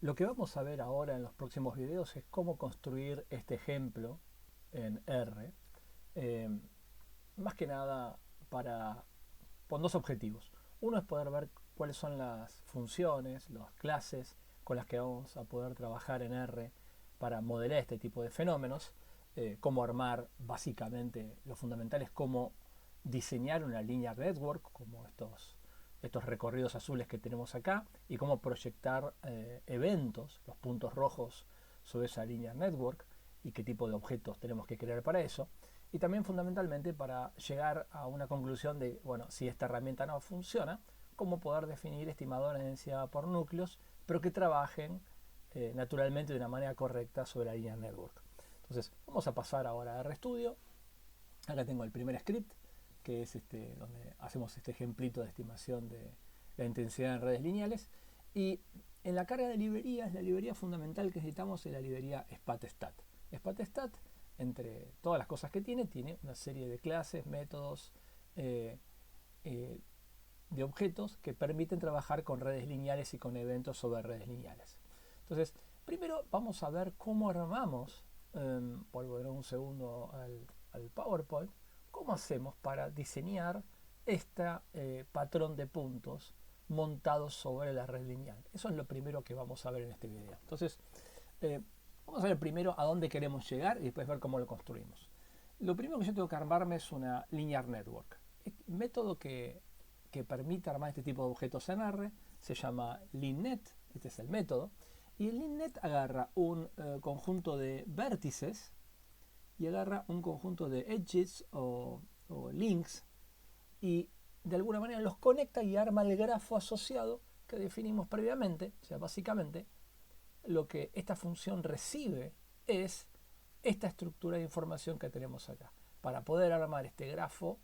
Lo que vamos a ver ahora en los próximos videos es cómo construir este ejemplo en R, eh, más que nada con dos objetivos. Uno es poder ver cuáles son las funciones, las clases con las que vamos a poder trabajar en R para modelar este tipo de fenómenos, cómo armar básicamente lo fundamental es cómo diseñar una linear network, como estos recorridos azules que tenemos acá, y cómo proyectar eventos, los puntos rojos, sobre esa linear network y qué tipo de objetos tenemos que crear para eso. Y también fundamentalmente para llegar a una conclusión de, bueno, si esta herramienta no funciona, cómo poder definir estimadores de densidad por núcleos, pero que trabajen naturalmente de una manera correcta sobre la linear network. Entonces, vamos a pasar ahora a RStudio. Acá tengo el primer script, que es donde hacemos este ejemplito de estimación de la intensidad en redes lineales. Y en la carga de librerías, la librería fundamental que necesitamos es la librería SpatStat. SpatStat, entre todas las cosas que tiene una serie de clases, métodos, eh, eh, de objetos que permiten trabajar con redes lineales y con eventos sobre redes lineales. Entonces, primero vamos a ver cómo armamos, volver un segundo al PowerPoint, cómo hacemos para diseñar este patrón de puntos montados sobre la red lineal. Eso es lo primero que vamos a ver en este video. Entonces, vamos a ver primero a dónde queremos llegar y después ver cómo lo construimos. Lo primero que yo tengo que armarme es una linear network. El método que permite armar este tipo de objetos en R se llama LinNet, este es el método, y el LinNet agarra un conjunto de vértices y agarra un conjunto de edges o links y de alguna manera los conecta y arma el grafo asociado que definimos previamente. O sea, básicamente lo que esta función recibe es esta estructura de información que tenemos acá. Para poder armar este grafo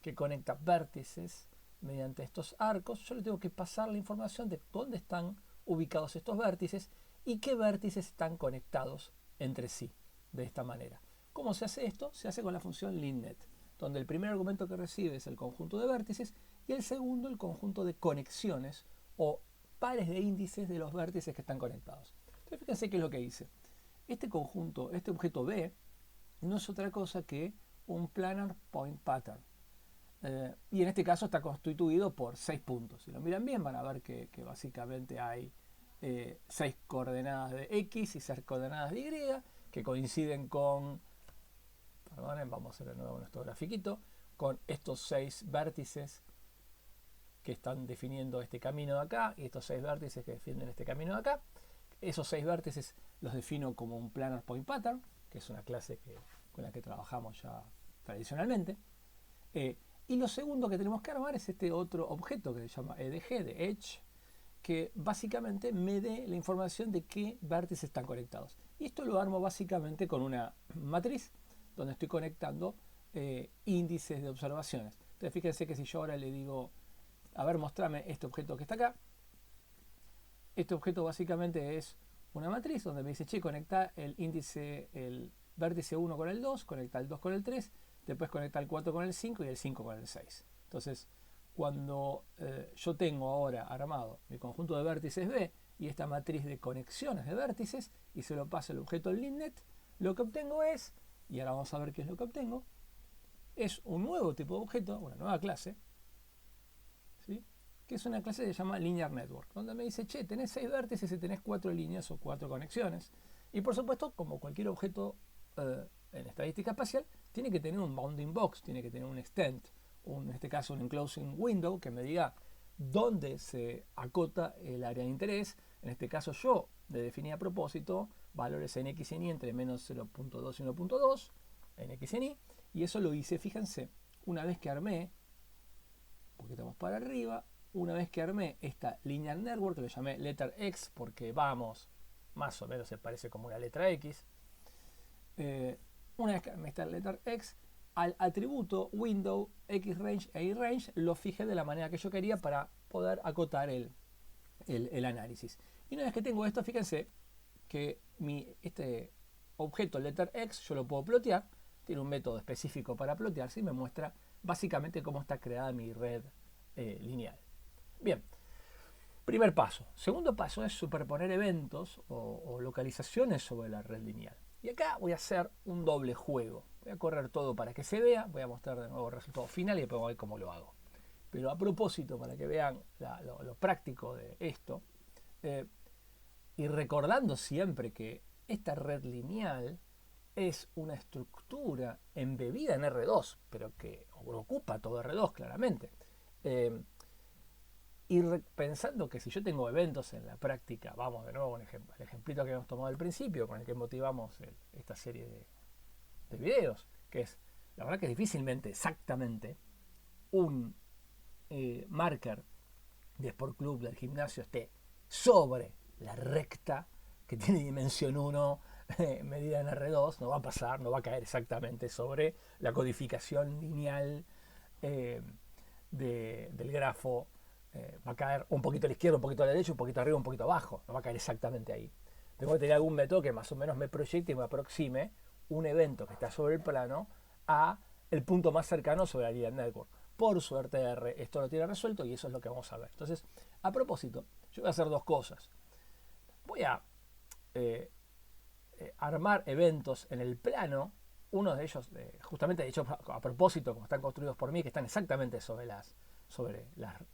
que conecta vértices mediante estos arcos, yo le tengo que pasar la información de dónde están ubicados estos vértices y qué vértices están conectados entre sí de esta manera. ¿Cómo se hace esto? Se hace con la función LinNet, donde el primer argumento que recibe es el conjunto de vértices y el segundo el conjunto de conexiones o pares de índices de los vértices que están conectados. Entonces fíjense qué es lo que hice. Este conjunto, este objeto B, no es otra cosa que un planar point pattern. Y en este caso está constituido por 6 puntos. Si lo miran bien van a ver que básicamente hay 6 coordenadas de X y 6 coordenadas de Y que coinciden con, perdonen, vamos a hacer de nuevo nuestro grafiquito, con estos 6 vértices que están definiendo este camino de acá y estos 6 vértices que definen este camino de acá. Esos 6 vértices los defino como un planar point pattern, que es una clase con la que trabajamos ya tradicionalmente. Y lo segundo que tenemos que armar es este otro objeto que se llama EDG, de Edge, que básicamente me dé la información de qué vértices están conectados. Y esto lo armo básicamente con una matriz donde estoy conectando índices de observaciones. Entonces fíjense que si yo ahora le digo, a ver, mostrame este objeto que está acá, este objeto básicamente es una matriz donde me dice, che, conecta el índice, el vértice 1 con el 2, conecta el 2 con el 3, después conecta el 4 con el 5 y el 5 con el 6. Entonces, cuando yo tengo ahora armado mi conjunto de vértices B y esta matriz de conexiones de vértices y se lo paso al objeto LinNet, lo que obtengo es, y ahora vamos a ver qué es lo que obtengo, es un nuevo tipo de objeto, una nueva clase, ¿sí? Que es una clase que se llama Linear Network, donde me dice, che, tenés 6 vértices y tenés 4 líneas o 4 conexiones. Y por supuesto, como cualquier objeto en estadística espacial, tiene que tener un bounding box, tiene que tener un extent, en este caso un enclosing window, que me diga dónde se acota el área de interés. En este caso yo le definí a propósito valores en x y en y entre menos 0.2 y 1.2 en x y en y, y eso lo hice, fíjense, una vez que armé, porque estamos para arriba, una vez que armé esta linear network, que lo llamé letter X porque vamos, más o menos se parece como una letra X, una vez que armé esta letter X, al atributo window xrange e yrange lo fijé de la manera que yo quería para poder acotar el análisis. Y una vez que tengo esto, fíjense que este objeto letter X yo lo puedo plotear, tiene un método específico para plotearse y me muestra básicamente cómo está creada mi red lineal. Bien, Primer paso. Segundo paso es superponer eventos o localizaciones sobre la red lineal. Y acá voy a hacer un doble juego. Voy a correr todo para que se vea, voy a mostrar de nuevo el resultado final y después voy a ver cómo lo hago. Pero a propósito, para que vean lo práctico de esto, eh, y recordando siempre que esta red lineal es una estructura embebida en R2, pero que ocupa todo R2 claramente. Eh, y pensando que si yo tengo eventos en la práctica, vamos de nuevo al el ejemplito que hemos tomado al principio, con el que motivamos esta serie de videos, que es, la verdad que difícilmente exactamente un marker de Sport Club del gimnasio esté sobre la recta que tiene dimensión 1 medida en R2, no va a pasar, no va a caer exactamente sobre la codificación lineal del grafo. Va a caer un poquito a la izquierda, un poquito a la derecha, un poquito arriba, un poquito abajo, no va a caer exactamente ahí. Tengo que tener algún método que más o menos me proyecte y me aproxime un evento que está sobre el plano a el punto más cercano sobre la línea network. Por suerte R esto lo tiene resuelto y eso es lo que vamos a ver. Entonces, a propósito, yo voy a hacer dos cosas. Voy a armar eventos en el plano, uno de ellos, justamente hecho a propósito, como están construidos por mí, que están exactamente sobre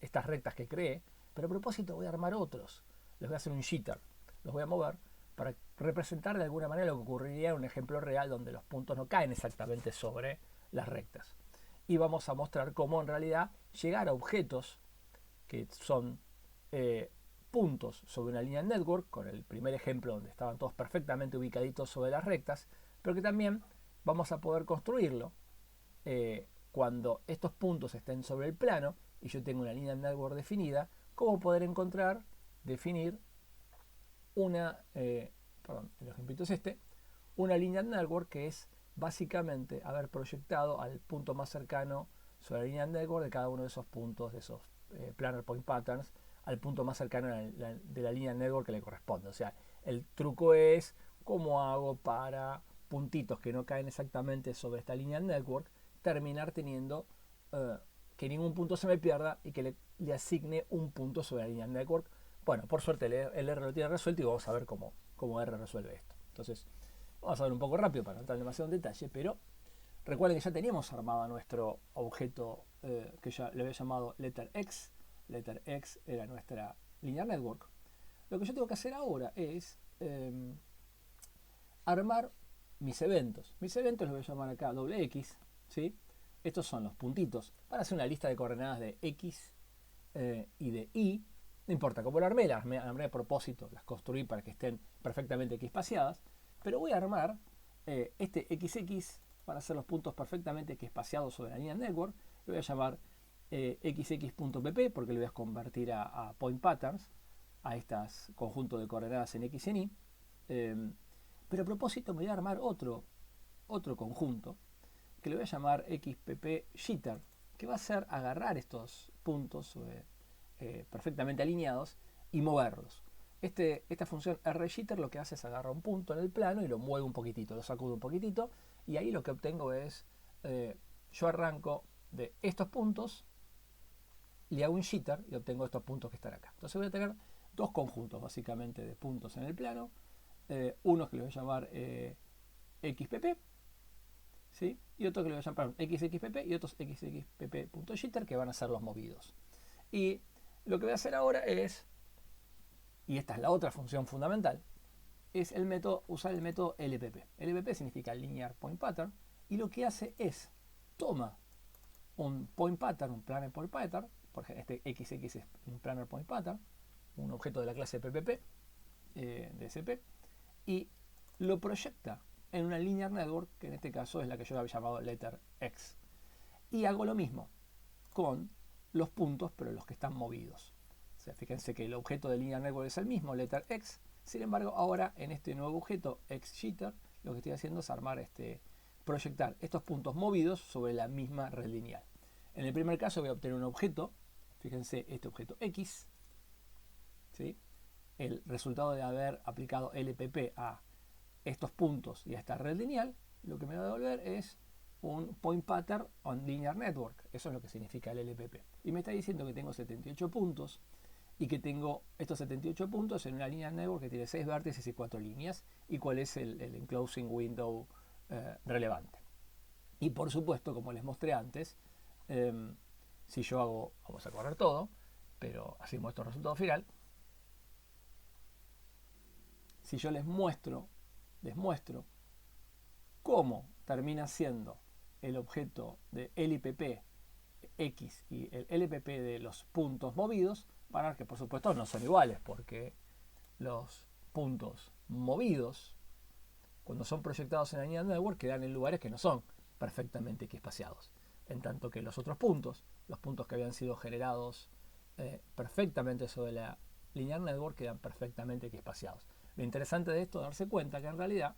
estas rectas que creé, pero a propósito voy a armar otros. Les voy a hacer un jitter, los voy a mover para representar de alguna manera lo que ocurriría en un ejemplo real donde los puntos no caen exactamente sobre las rectas. Y vamos a mostrar cómo en realidad llegar a objetos que son puntos sobre una línea network, con el primer ejemplo donde estaban todos perfectamente ubicaditos sobre las rectas, pero que también vamos a poder construirlo cuando estos puntos estén sobre el plano y yo tengo una línea network definida, cómo poder definir una, el ejemplito es este, una línea network que es básicamente haber proyectado al punto más cercano sobre la línea network de cada uno de esos puntos, de esos planar point patterns, al punto más cercano de la línea network que le corresponde. O sea, el truco es cómo hago para puntitos que no caen exactamente sobre esta línea network, terminar teniendo que ningún punto se me pierda y que le asigne un punto sobre la línea network. Bueno, por suerte el R lo tiene resuelto y vamos a ver cómo R resuelve esto. Entonces, vamos a ver un poco rápido para no entrar demasiado en detalle, pero recuerden que ya teníamos armado nuestro objeto que ya le había llamado letter X. Letter X era nuestra linear network. Lo que yo tengo que hacer ahora es armar mis eventos. Mis eventos los voy a llamar acá doble X, ¿sí? Estos son los puntitos. Para hacer una lista de coordenadas de X y de Y. No importa cómo las armé a propósito, las construí para que estén perfectamente X-espaciadas. Pero voy a armar este XX para hacer los puntos perfectamente X-espaciados sobre la línea network. Lo voy a llamar xx.pp porque lo voy a convertir a point patterns, a estos conjuntos de coordenadas en X y en Y. Pero a propósito me voy a armar otro conjunto que le voy a llamar xpp jitter, que va a ser agarrar estos puntos perfectamente alineados y moverlos. Esta función rjitter lo que hace es agarrar un punto en el plano y lo mueve un poquitito, lo sacudo un poquitito y ahí lo que obtengo es, yo arranco de estos puntos, le hago un jitter y obtengo estos puntos que están acá. Entonces voy a tener dos conjuntos básicamente de puntos en el plano, unos que le voy a llamar xpp, ¿sí? Y otro que le voy a llamar xxpp y otros xxpp.jitter que van a ser los movidos. Y lo que voy a hacer ahora es, y esta es la otra función fundamental, es usar el método LPP. LPP significa Linear Point Pattern, y lo que hace es, toma un point pattern, un planar point pattern, por ejemplo, este XX es un planar point pattern, un objeto de la clase PPP, de SP, y lo proyecta en una linear network, que en este caso es la que yo había llamado letter X. Y hago lo mismo con los puntos, pero los que están movidos. O sea, fíjense que el objeto de linear network es el mismo, letter X. Sin embargo, ahora en este nuevo objeto XJitter, lo que estoy haciendo es proyectar estos puntos movidos sobre la misma red lineal. En el primer caso voy a obtener un objeto, fíjense este objeto X, ¿sí? El resultado de haber aplicado LPP a estos puntos y a esta red lineal, lo que me va a devolver es un point pattern on linear network. Eso es lo que significa el LPP. Y me está diciendo que tengo 78 puntos y que tengo estos 78 puntos en una linear network que tiene 6 vértices y 4 líneas, y cuál es el enclosing window relevante. Y por supuesto, como les mostré antes, si yo hago, vamos a correr todo, pero así muestro el resultado final. Si yo les muestro cómo termina siendo el objeto de LPP X y el LPP de los puntos movidos, van a ver que por supuesto no son iguales, porque los puntos movidos, cuando son proyectados en la linear network, quedan en lugares que no son perfectamente equiespaciados. En tanto que los otros puntos, los puntos que habían sido generados perfectamente sobre la linear network, quedan perfectamente equiespaciados. Lo interesante de esto es darse cuenta que en realidad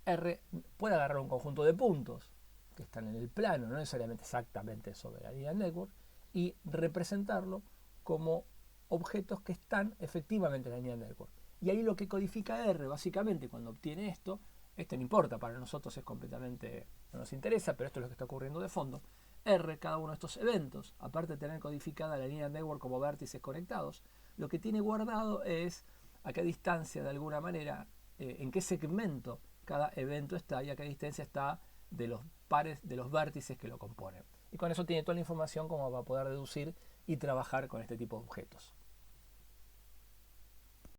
R puede agarrar un conjunto de puntos que están en el plano, no necesariamente exactamente sobre la linear network, y representarlo como objetos que están efectivamente en la linear network. Y ahí lo que codifica R, básicamente, cuando obtiene esto no importa, para nosotros es completamente, no nos interesa, pero esto es lo que está ocurriendo de fondo. R, cada uno de estos eventos, aparte de tener codificada la linear network como vértices conectados, lo que tiene guardado es a qué distancia, de alguna manera, en qué segmento cada evento está y a qué distancia está de los pares, de los vértices que lo componen. Y con eso tiene toda la información como para poder deducir y trabajar con este tipo de objetos.